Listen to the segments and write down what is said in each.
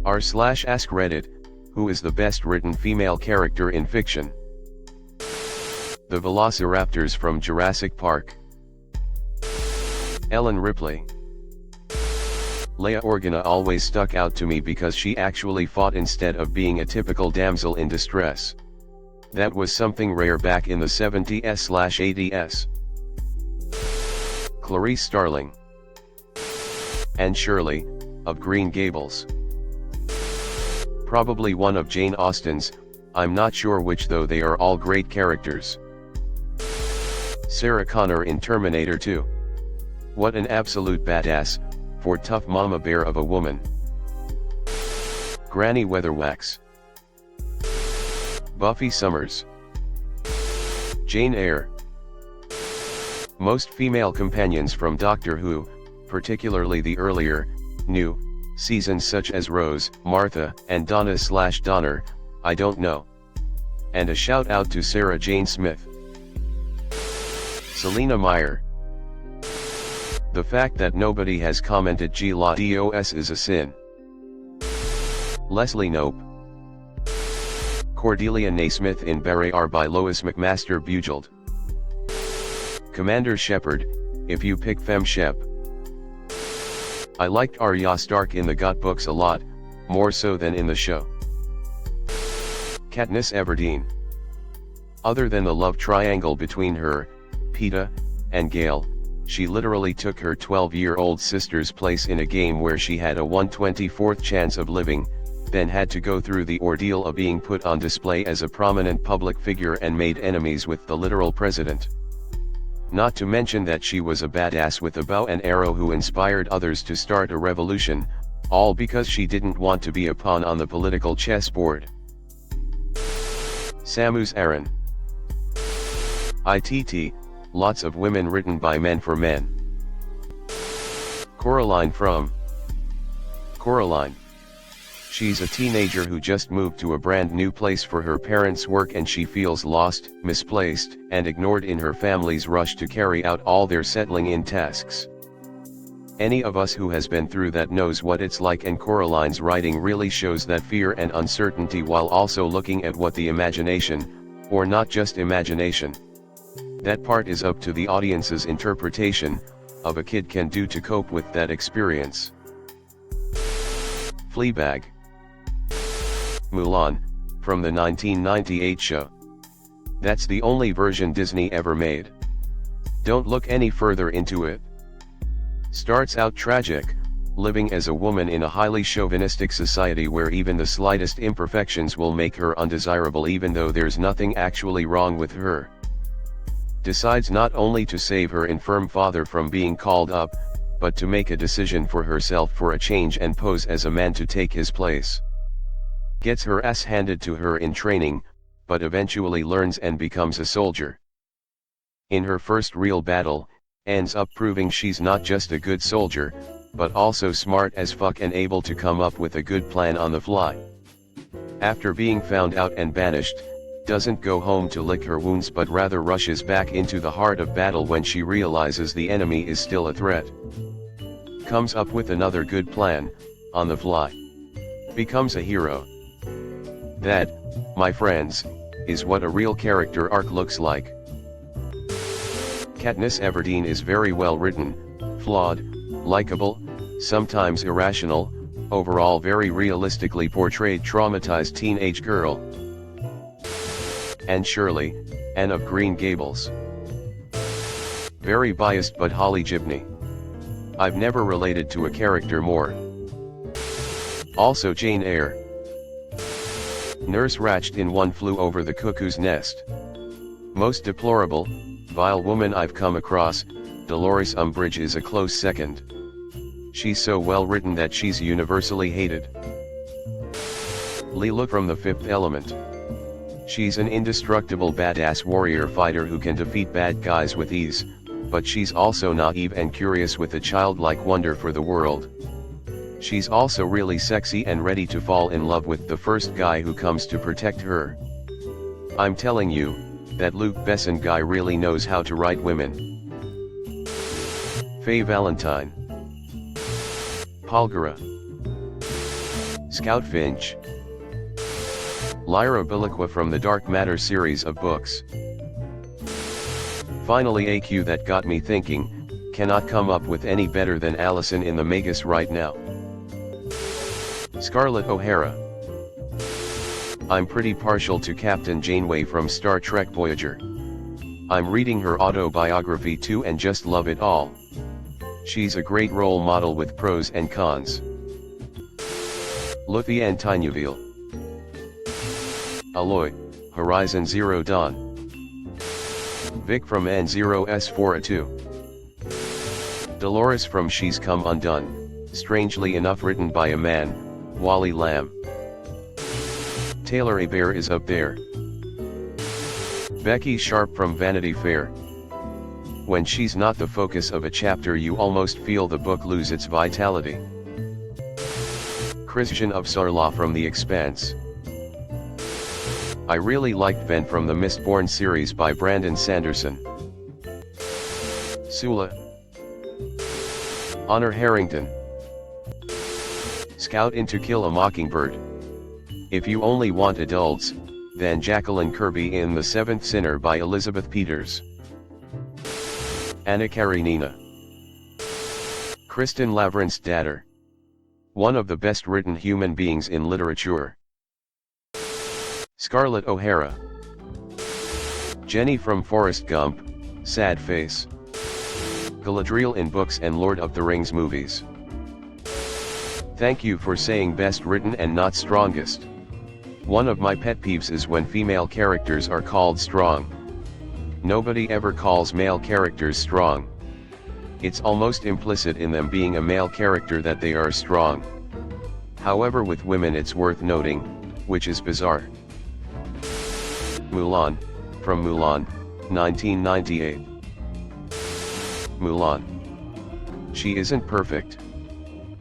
r/AskReddit, who is the best written female character in fiction? The Velociraptors from Jurassic Park. Ellen Ripley. Leia Organa always stuck out to me because she actually fought instead of being a typical damsel in distress. That was something rare back in the 70s/80s. Clarice Starling. Anne Shirley, of Green Gables. Probably one of Jane Austen's, I'm not sure which, though they are all great characters. Sarah Connor in Terminator 2. What an absolute badass, for tough mama bear of a woman. Granny Weatherwax. Buffy Summers. Jane Eyre. Most female companions from Doctor Who, particularly the earlier, new, seasons such as Rose, Martha, and Donna/Donner, I don't know. And a shout out to Sarah Jane Smith. Selena Meyer. The fact that nobody has commented GLaDOS is a sin. Leslie Knope. Cordelia Naismith in Barry R by Lois McMaster Bujold. Commander Shepard, if you pick Fem Shep. I liked Arya Stark in the GOT books a lot, more so than in the show. Katniss Everdeen. Other than the love triangle between her, Peeta, and Gale, she literally took her 12-year-old sister's place in a game where she had a 1/24th chance of living, then had to go through the ordeal of being put on display as a prominent public figure and made enemies with the literal president. Not to mention that she was a badass with a bow and arrow who inspired others to start a revolution, all because she didn't want to be a pawn on the political chessboard. Samus Aran. ITT, lots of women written by men for men. Coraline from Coraline. She's a teenager who just moved to a brand new place for her parents' work, and she feels lost, misplaced, and ignored in her family's rush to carry out all their settling-in tasks. Any of us who has been through that knows what it's like, and Coraline's writing really shows that fear and uncertainty while also looking at what the imagination, or not just imagination, that part is up to the audience's interpretation, of a kid can do to cope with that experience. Fleabag. Mulan, from the 1998 show. That's the only version Disney ever made. Don't look any further into it. Starts out tragic, living as a woman in a highly chauvinistic society where even the slightest imperfections will make her undesirable even though there's nothing actually wrong with her. Decides not only to save her infirm father from being called up, but to make a decision for herself for a change and pose as a man to take his place. Gets her ass handed to her in training, but eventually learns and becomes a soldier. In her first real battle, ends up proving she's not just a good soldier, but also smart as fuck and able to come up with a good plan on the fly. After being found out and banished, doesn't go home to lick her wounds but rather rushes back into the heart of battle when she realizes the enemy is still a threat. Comes up with another good plan, on the fly. Becomes a hero. That, my friends, is what a real character arc looks like. Katniss Everdeen is very well written, flawed, likable, sometimes irrational, overall very realistically portrayed traumatized teenage girl. Anne Shirley, Anne of Green Gables. Very biased but Holly Gibney. I've never related to a character more. Also Jane Eyre. Nurse Ratched in One Flew Over the Cuckoo's Nest. Most deplorable, vile woman I've come across, Dolores Umbridge is a close second. She's so well written that she's universally hated. Leela from The Fifth Element. She's an indestructible badass warrior fighter who can defeat bad guys with ease, but she's also naive and curious with a childlike wonder for the world. She's also really sexy and ready to fall in love with the first guy who comes to protect her. I'm telling you, that Luke Besson guy really knows how to write women. Faye Valentine. Polgara. Scout Finch. Lyra Biliqua from the Dark Matter series of books. Finally, a Q that got me thinking, cannot come up with any better than Allison in the Magus right now. Scarlett O'Hara. I'm pretty partial to Captain Janeway from Star Trek Voyager. I'm reading her autobiography too and just love it all. She's a great role model with pros and cons. Luthien Nouvelle. Aloy, Horizon Zero Dawn. Vic from N0S4A2. Dolores from She's Come Undone, strangely enough written by a man, Wally Lamb. Taylor Hebert is up there. Becky Sharp from Vanity Fair. When she's not the focus of a chapter, you almost feel the book lose its vitality. Christian Upsarlaw from The Expanse. I really liked Ben from the Mistborn series by Brandon Sanderson. Sula. Honor Harrington. Scout in To Kill a Mockingbird. If you only want adults, then Jacqueline Kirby in The Seventh Sinner by Elizabeth Peters. Anna Karenina. Kristen Lavren's daughter. One of the best written human beings in literature. Scarlett O'Hara. Jenny from Forrest Gump, sad face. Galadriel in books and Lord of the Rings movies. Thank you for saying best written and not strongest. One of my pet peeves is when female characters are called strong. Nobody ever calls male characters strong. It's almost implicit in them being a male character that they are strong. However, with women it's worth noting, which is bizarre. Mulan, from Mulan, 1998. Mulan. She isn't perfect.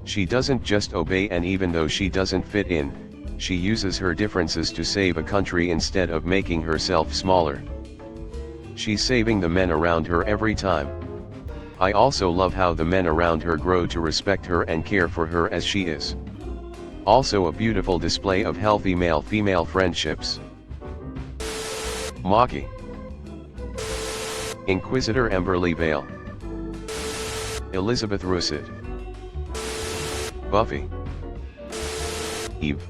She doesn't just obey, and even though she doesn't fit in, she uses her differences to save a country instead of making herself smaller. She's saving the men around her every time. I also love how the men around her grow to respect her and care for her as she is. Also a beautiful display of healthy male-female friendships. Maki. Inquisitor Emberly Vale. Elizabeth Russet. Buffy. Eve.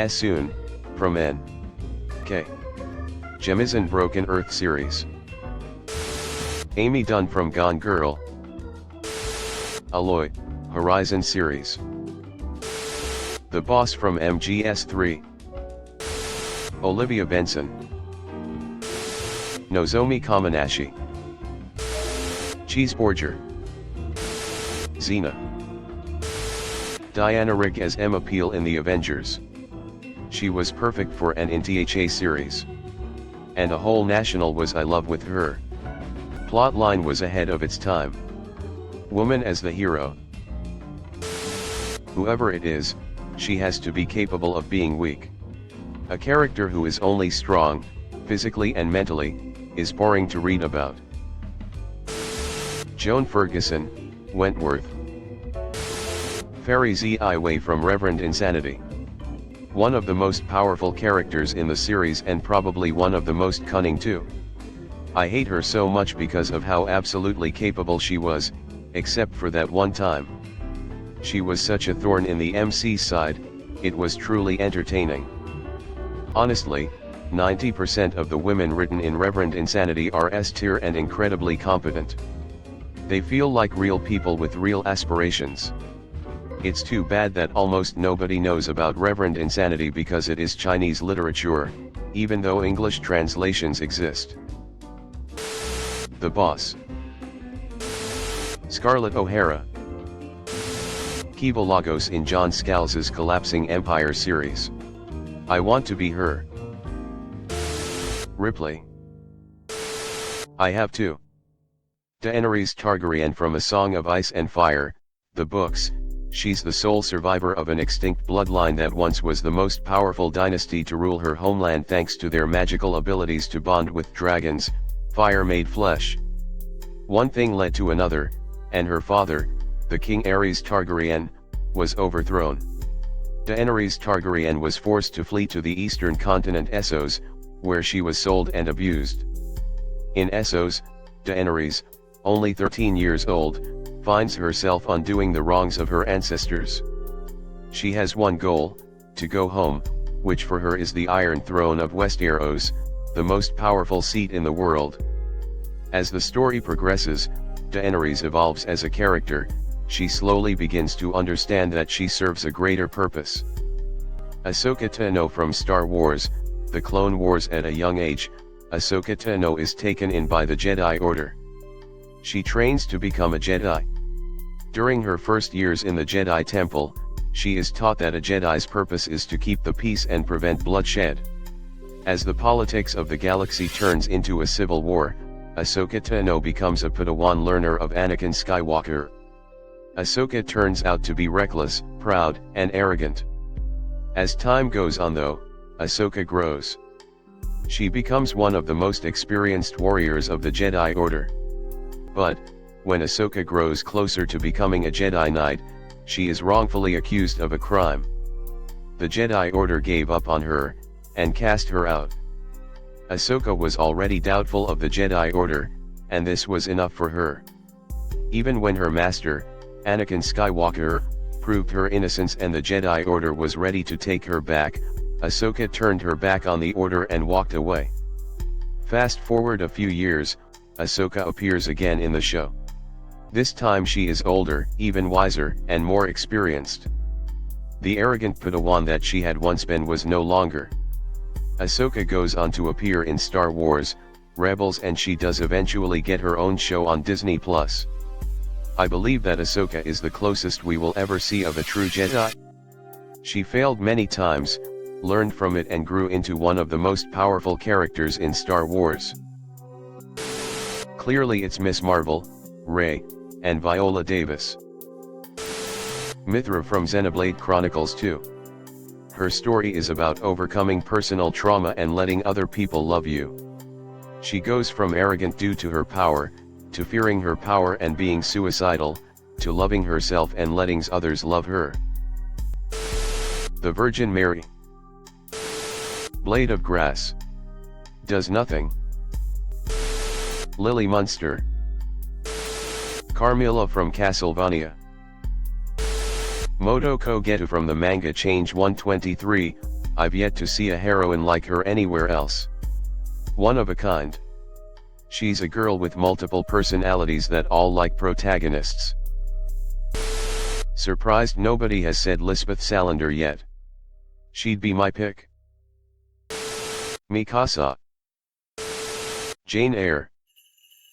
Soon, from N.K. Jemisin Broken Earth series. Amy Dunn from Gone Girl. Aloy, Horizon series. The Boss from MGS3. Olivia Benson. Nozomi Kamanashi. Cheeseborger. Xena. Diana Rigg as Emma Peel in The Avengers. She was perfect for an NTHA series. And a whole national was I love with her. Plotline was ahead of its time. Woman as the hero. Whoever it is, she has to be capable of being weak. A character who is only strong, physically and mentally, is boring to read about. Joan Ferguson, Wentworth. Fairy Ziwei from Reverend Insanity. One of the most powerful characters in the series and probably one of the most cunning too. I hate her so much because of how absolutely capable she was, except for that one time. She was such a thorn in the MC side, it was truly entertaining. Honestly, 90% of the women written in Reverend Insanity are S-tier and incredibly competent. They feel like real people with real aspirations. It's too bad that almost nobody knows about Reverend Insanity because it is Chinese literature, even though English translations exist. The Boss. Scarlett O'Hara. Kiva Lagos in John Scalz's Collapsing Empire series. I want to be her. Ripley. I have to. Daenerys Targaryen from A Song of Ice and Fire, the books. She's the sole survivor of an extinct bloodline that once was the most powerful dynasty to rule her homeland thanks to their magical abilities to bond with dragons, fire made flesh. One thing led to another, and her father, the King Aerys Targaryen, was overthrown. Daenerys Targaryen was forced to flee to the eastern continent Essos, where she was sold and abused. In Essos, Daenerys, only 13 years old, finds herself undoing the wrongs of her ancestors. She has one goal, to go home, which for her is the Iron Throne of Westeros, the most powerful seat in the world. As the story progresses, Daenerys evolves as a character. She slowly begins to understand that she serves a greater purpose. Ahsoka Tano from Star Wars, The Clone Wars. At a young age, Ahsoka Tano is taken in by the Jedi Order. She trains to become a Jedi. During her first years in the Jedi Temple, she is taught that a Jedi's purpose is to keep the peace and prevent bloodshed. As the politics of the galaxy turns into a civil war, Ahsoka Tano becomes a Padawan learner of Anakin Skywalker. Ahsoka turns out to be reckless, proud, and arrogant. As time goes on though, Ahsoka grows. She becomes one of the most experienced warriors of the Jedi Order. But, when Ahsoka grows closer to becoming a Jedi Knight, she is wrongfully accused of a crime. The Jedi Order gave up on her, and cast her out. Ahsoka was already doubtful of the Jedi Order, and this was enough for her. Even when her master, Anakin Skywalker, proved her innocence and the Jedi Order was ready to take her back, Ahsoka turned her back on the Order and walked away. Fast forward a few years, Ahsoka appears again in the show. This time she is older, even wiser, and more experienced. The arrogant Padawan that she had once been was no longer. Ahsoka goes on to appear in Star Wars, Rebels, and she does eventually get her own show on Disney+. I believe that Ahsoka is the closest we will ever see of a true Jedi. She failed many times, learned from it and grew into one of the most powerful characters in Star Wars. Clearly it's Miss Marvel, Rey, and Viola Davis. Mithra from Xenoblade Chronicles 2. Her story is about overcoming personal trauma and letting other people love you. She goes from arrogant due to her power, to fearing her power and being suicidal, to loving herself and letting others love her. The Virgin Mary. Blade of Grass. Does nothing. Lily Munster. Carmilla from Castlevania. Motoko Getu from the manga Change 123, I've yet to see a heroine like her anywhere else. One of a kind. She's a girl with multiple personalities that all like protagonists. Surprised nobody has said Lisbeth Salander yet. She'd be my pick. Mikasa. Jane Eyre.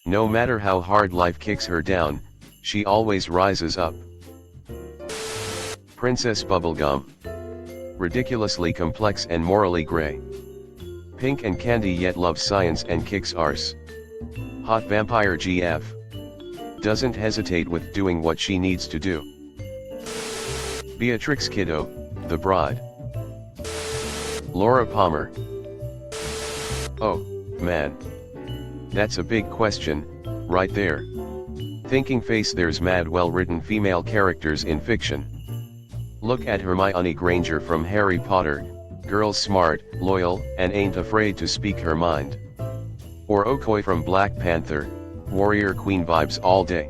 No matter how hard life kicks her down, she always rises up. Princess Bubblegum. Ridiculously complex and morally grey. Pink and candy yet loves science and kicks arse. Hot Vampire GF. Doesn't hesitate with doing what she needs to do. Beatrix Kiddo, the bride. Laura Palmer. Oh, man. That's a big question, right there. Thinking face. There's mad well written female characters in fiction. Look at Hermione Granger from Harry Potter, girl's smart, loyal, and ain't afraid to speak her mind. Or Okoye from Black Panther, warrior queen vibes all day.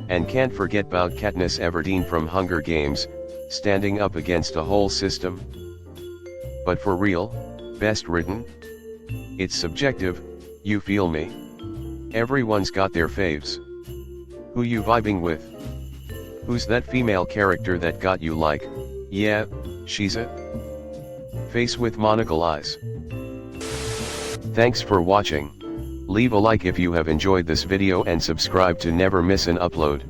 And can't forget about Katniss Everdeen from Hunger Games, standing up against a whole system. But for real, best written? It's subjective, you feel me? Everyone's got their faves. Who you vibing with? Who's that female character that got you like, yeah, she's it? Face with monocle eyes. Thanks for watching. Leave a like if you have enjoyed this video and subscribe to never miss an upload.